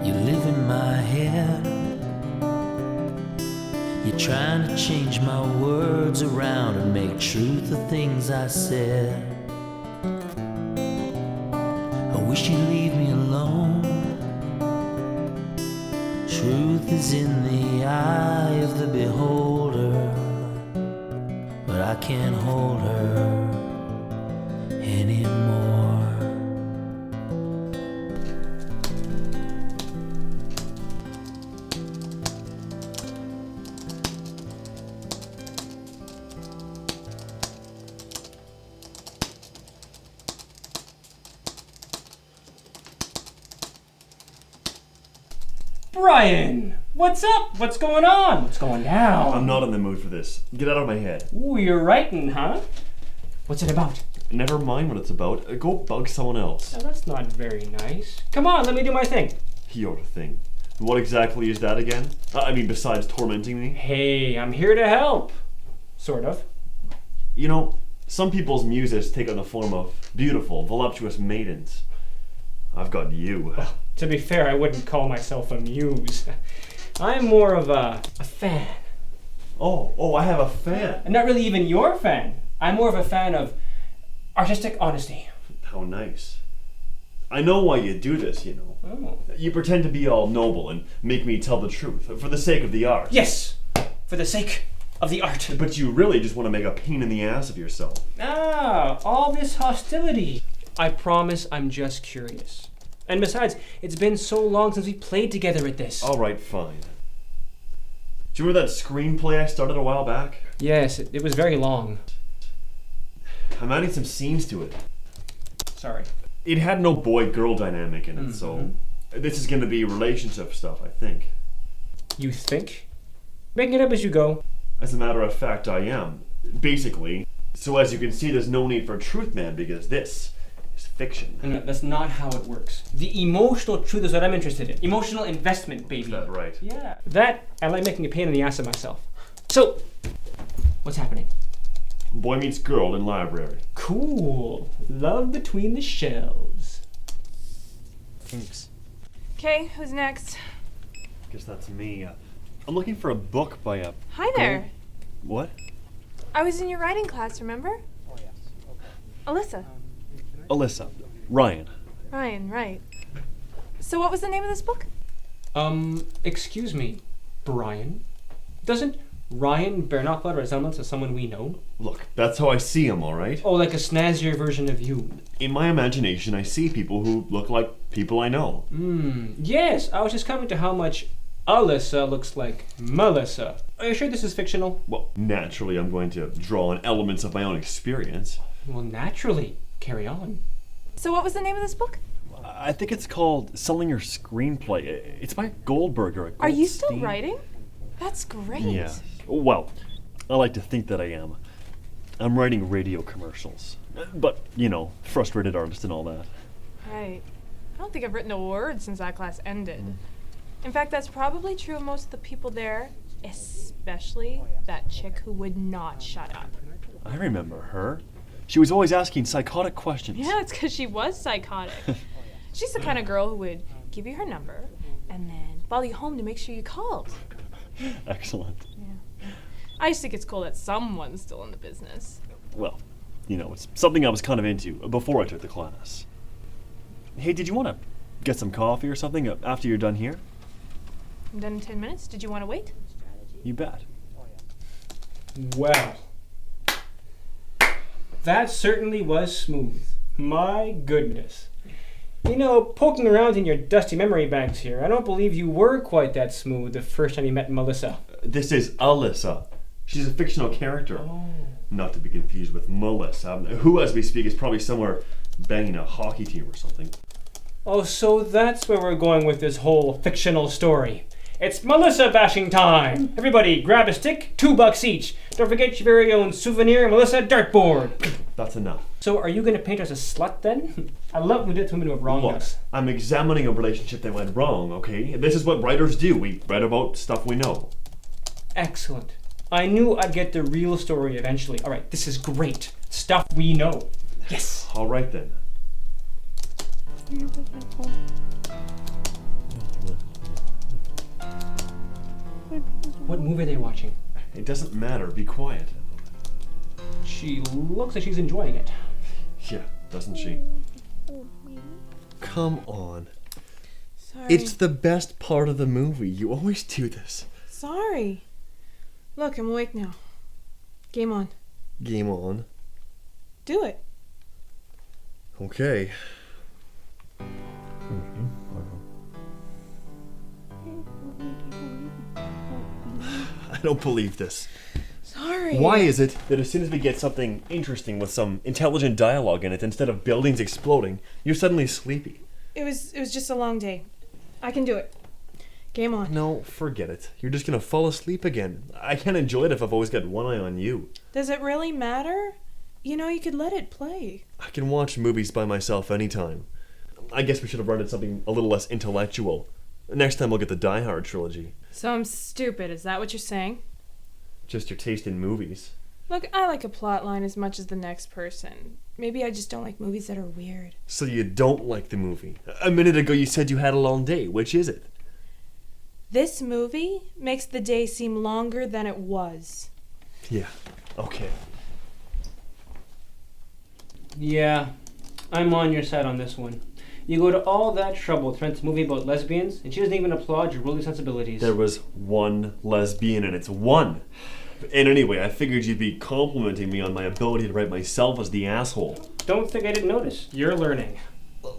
You live in my head. You're trying to change my words around and make truth the things I said. I wish you'd leave me alone. Truth is in the eye of the beholder, but I can't hold her anymore. Bryan! What's up? What's going on? What's going down? I'm not in the mood for this. Get out of my head. Ooh, you're writing, huh? What's it about? Never mind what it's about. Go bug someone else. Oh, that's not very nice. Come on, let me do my thing. Your thing. What exactly is that again? Besides tormenting me? Hey, I'm here to help. Sort of. You know, some people's muses take on the form of beautiful, voluptuous maidens. I've got you. Well, to be fair, I wouldn't call myself a muse. I'm more of a fan. Oh, I have a fan. And not really even your fan. I'm more of a fan of artistic honesty. How nice. I know why you do this, you know. Oh. You pretend to be all noble and make me tell the truth, for the sake of the art. Yes, for the sake of the art. But you really just want to make a pain in the ass of yourself. Ah, all this hostility. I promise I'm just curious. And besides, it's been so long since we played together at this. Alright, fine. Do you remember that screenplay I started a while back? Yes, it was very long. I'm adding some scenes to it. Sorry. It had no boy-girl dynamic in it, so this is going to be relationship stuff, I think. You think? Making it up as you go. As a matter of fact, I am. Basically. So as you can see, there's no need for TruthMan because this is fiction. No, that's not how it works. The emotional truth is what I'm interested in. Emotional investment, baby. Is that right? Yeah. That, I like making a pain in the ass of myself. So, what's happening? Boy meets girl in library. Cool. Love between the shelves. Thanks. Okay, who's next? Guess that's me. I'm looking for a book by a... Hi there. What? I was in your writing class, remember? Oh, yes. Okay. Alyssa. Alyssa. Ryan. Ryan, right. So what was the name of this book? Excuse me, Bryan? Doesn't Ryan bear not blood resemblance to someone we know? Look, that's how I see him, alright? Oh, like a snazzier version of you. In my imagination, I see people who look like people I know. Yes, I was just coming to how much Alyssa looks like Melissa. Are you sure this is fictional? Well, naturally, I'm going to draw on elements of my own experience. Well, naturally. Carry on. So what was the name of this book? I think it's called Selling Your Screenplay. It's by Goldberger. Are you still writing? That's great. Yeah. Well, I like to think that I am. I'm writing radio commercials. But, you know, frustrated artist and all that. Right. I don't think I've written a word since that class ended. In fact, that's probably true of most of the people there, especially that chick who would not shut up. I remember her. She was always asking psychotic questions. Yeah, it's because she was psychotic. She's the kind of girl who would give you her number and then follow you home to make sure you called. Excellent. Yeah. I just think it's cool that someone's still in the business. Well, you know, it's something I was kind of into before I took the class. Hey, did you want to get some coffee or something after you're done here? I'm done in 10 minutes. Did you want to wait? You bet. Well, that certainly was smooth. My goodness. You know, poking around in your dusty memory banks here, I don't believe you were quite that smooth the first time you met Melissa. This is Alyssa. She's a fictional character. Oh. Not to be confused with Melissa, who, as we speak, is probably somewhere banging a hockey team or something. Oh, so that's where we're going with this whole fictional story. It's Melissa bashing time! Everybody, grab a stick, $2 each. Don't forget your very own souvenir Melissa dartboard. That's enough. So are you going to paint us a slut then? I love when we did women who have wronged Look, us. I'm examining a relationship that went wrong, okay? This is what writers do. We write about stuff we know. Excellent. I knew I'd get the real story eventually. All right, this is great. Stuff we know. Yes. All right then. movie are they watching? It doesn't matter. Be quiet. She looks like she's enjoying it. Yeah, doesn't she? Come on. Sorry. It's the best part of the movie. You always do this. Sorry. Look, I'm awake now. Game on. Game on. Do it. Okay. I don't believe this. Sorry. Why is it that as soon as we get something interesting with some intelligent dialogue in it, instead of buildings exploding, you're suddenly sleepy? It was just a long day. I can do it. Game on. No, forget it. You're just gonna fall asleep again. I can't enjoy it if I've always got one eye on you. Does it really matter? You know, you could let it play. I can watch movies by myself anytime. I guess we should have rented something a little less intellectual. Next time we'll get the Die Hard trilogy. So I'm stupid, is that what you're saying? Just your taste in movies. Look, I like a plot line as much as the next person. Maybe I just don't like movies that are weird. So you don't like the movie. A minute ago you said you had a long day. Which is it? This movie makes the day seem longer than it was. Yeah, okay. Yeah, I'm on your side on this one. You go to all that trouble to rent a movie about lesbians, and she doesn't even applaud your worldly sensibilities. There was one lesbian and it's one. And anyway, I figured you'd be complimenting me on my ability to write myself as the asshole. Don't think I didn't notice. You're learning.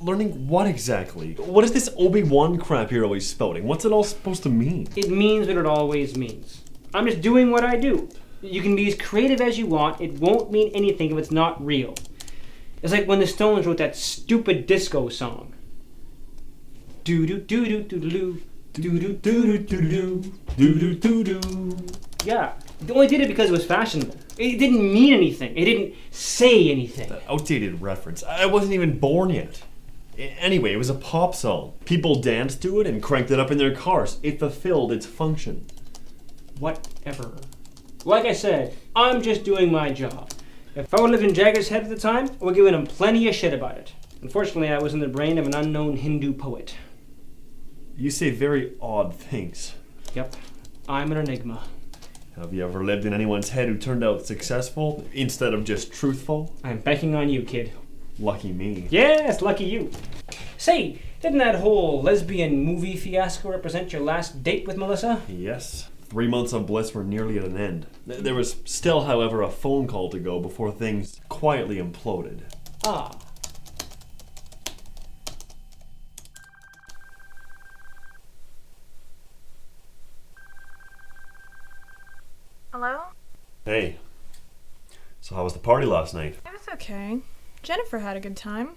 Learning what exactly? What is this Obi-Wan crap you're always spouting? What's it all supposed to mean? It means what it always means. I'm just doing what I do. You can be as creative as you want. It won't mean anything if it's not real. It's like when the Stones wrote that stupid disco song. Do do do do do do do do do do do do do do. Yeah, they only did it because it was fashionable. It didn't mean anything. It didn't say anything. Outdated reference. I wasn't even born yet. Anyway, it was a pop song. People danced to it and cranked it up in their cars. It fulfilled its function. Whatever. Like I said, I'm just doing my job. If I would lived in Jagger's head at the time, I would give him plenty of shit about it. Unfortunately, I was in the brain of an unknown Hindu poet. You say very odd things. Yep, I'm an enigma. Have you ever lived in anyone's head who turned out successful instead of just truthful? I'm banking on you, kid. Lucky me. Yes, lucky you. Say, didn't that whole lesbian movie fiasco represent your last date with Melissa? Yes. 3 months of bliss were nearly at an end. There was still, however, a phone call to go before things quietly imploded. Ah. Hello? Hey. So how was the party last night? It was okay. Jennifer had a good time.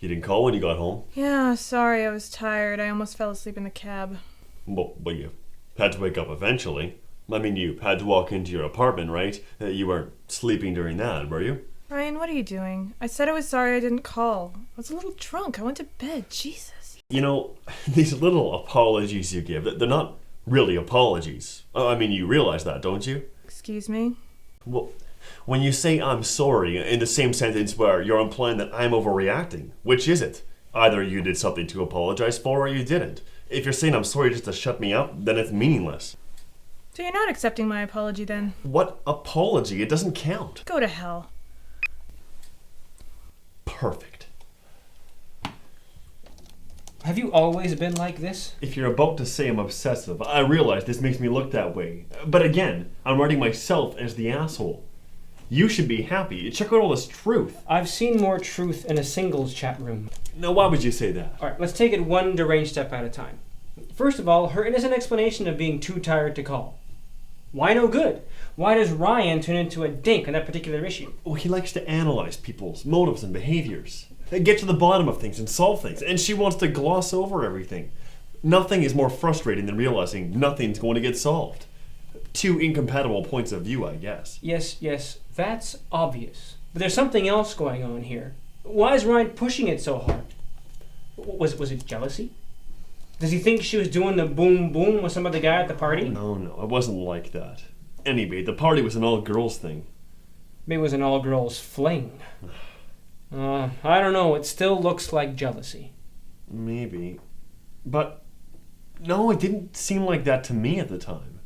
You didn't call when you got home? Yeah, sorry, I was tired. I almost fell asleep in the cab. Well, you had to wake up eventually. I mean, you had to walk into your apartment, right? You weren't sleeping during that, were you? Ryan, what are you doing? I said I was sorry I didn't call. I was a little drunk. I went to bed. Jesus. You know, these little apologies you give, they're not really apologies. I mean, you realize that, don't you? Excuse me? Well, when you say I'm sorry in the same sentence where you're implying that I'm overreacting, which is it? Either you did something to apologize for or you didn't. If you're saying I'm sorry just to shut me up, then it's meaningless. So you're not accepting my apology then? What apology? It doesn't count. Go to hell. Perfect. Have you always been like this? If you're about to say I'm obsessive, I realize this makes me look that way. But again, I'm writing myself as the asshole. You should be happy. Check out all this truth. I've seen more truth in a singles chat room. Now, why would you say that? Alright, let's take it one deranged step at a time. First of all, her innocent explanation of being too tired to call. Why no good? Why does Ryan turn into a dink on that particular issue? Well, he likes to analyze people's motives and behaviors. Get to the bottom of things and solve things. And she wants to gloss over everything. Nothing is more frustrating than realizing nothing's going to get solved. Two incompatible points of view, I guess. Yes, that's obvious. But there's something else going on here. Why is Ryan pushing it so hard? Was it jealousy? Does he think she was doing the boom boom with some other guy at the party? No, it wasn't like that. Anyway, the party was an all-girls thing. Maybe it was an all-girls fling. I don't know, it still looks like jealousy. Maybe. But, no, it didn't seem like that to me at the time.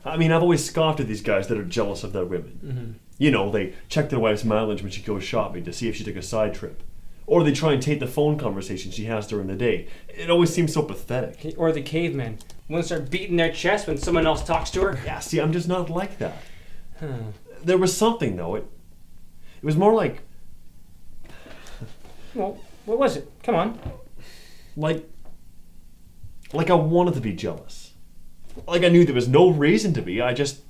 I mean, I've always scoffed at these guys that are jealous of their women. Mm-hmm. You know, they check their wife's mileage when she goes shopping to see if she took a side trip. Or they try and tape the phone conversation she has during the day. It always seems so pathetic. Or the cavemen. Won't start beating their chest when someone else talks to her. Yeah, see, I'm just not like that. Huh. There was something, though. It was more like... Well, what was it? Come on. Like I wanted to be jealous. Like I knew there was no reason to be, I just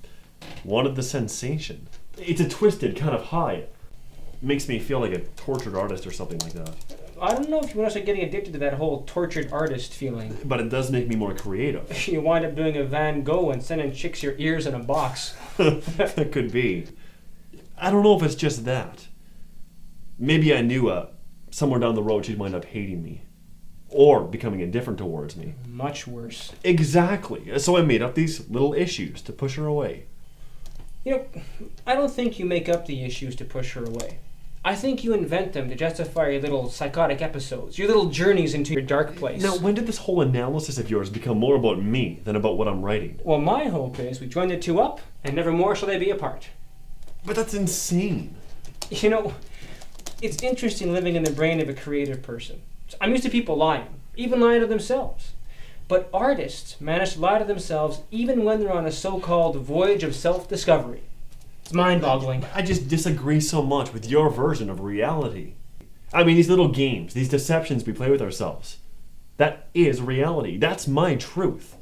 wanted the sensation. It's a twisted kind of high. It makes me feel like a tortured artist or something like that. I don't know if you want to start getting addicted to that whole tortured artist feeling. But it does make me more creative. You wind up doing a Van Gogh and sending chicks your ears in a box. That could be. I don't know if it's just that. Maybe I knew somewhere down the road she'd wind up hating me. Or becoming indifferent towards me. Much worse. Exactly. So I made up these little issues to push her away. You know, I don't think you make up the issues to push her away. I think you invent them to justify your little psychotic episodes, your little journeys into your dark place. Now, when did this whole analysis of yours become more about me than about what I'm writing? Well, my hope is we join the two up, and never more shall they be apart. But that's insane. You know, it's interesting living in the brain of a creative person. I'm used to people lying, even lying to themselves. But artists manage to lie to themselves even when they're on a so-called voyage of self-discovery. It's mind-boggling. I just disagree so much with your version of reality. I mean, these little games, these deceptions we play with ourselves. That is reality. That's my truth.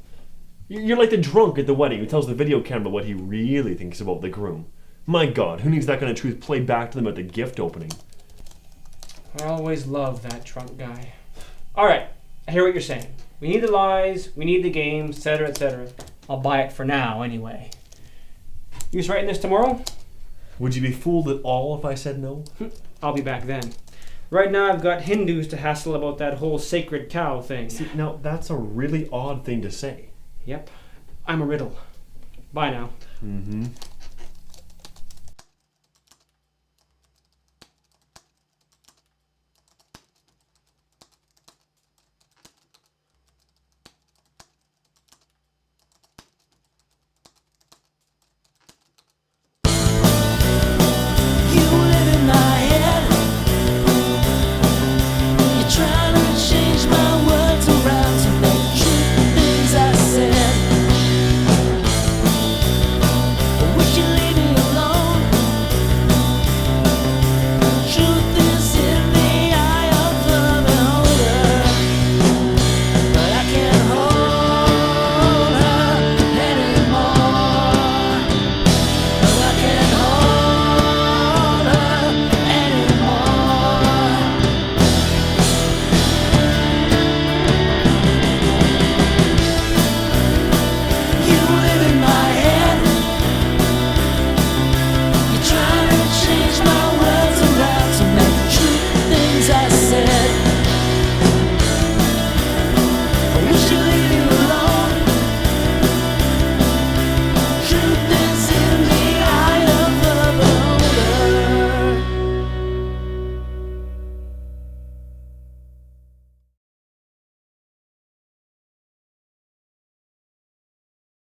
You're like the drunk at the wedding who tells the video camera what he really thinks about the groom. My God, who needs that kind of truth played back to them at the gift opening? I always love that drunk guy. Alright, I hear what you're saying. We need the lies, we need the games, etc., etc. I'll buy it for now, anyway. You writing this tomorrow? Would you be fooled at all if I said no? I'll be back then. Right now I've got Hindus to hassle about that whole sacred cow thing. See, now that's a really odd thing to say. Yep, I'm a riddle. Bye now. Mm-hmm.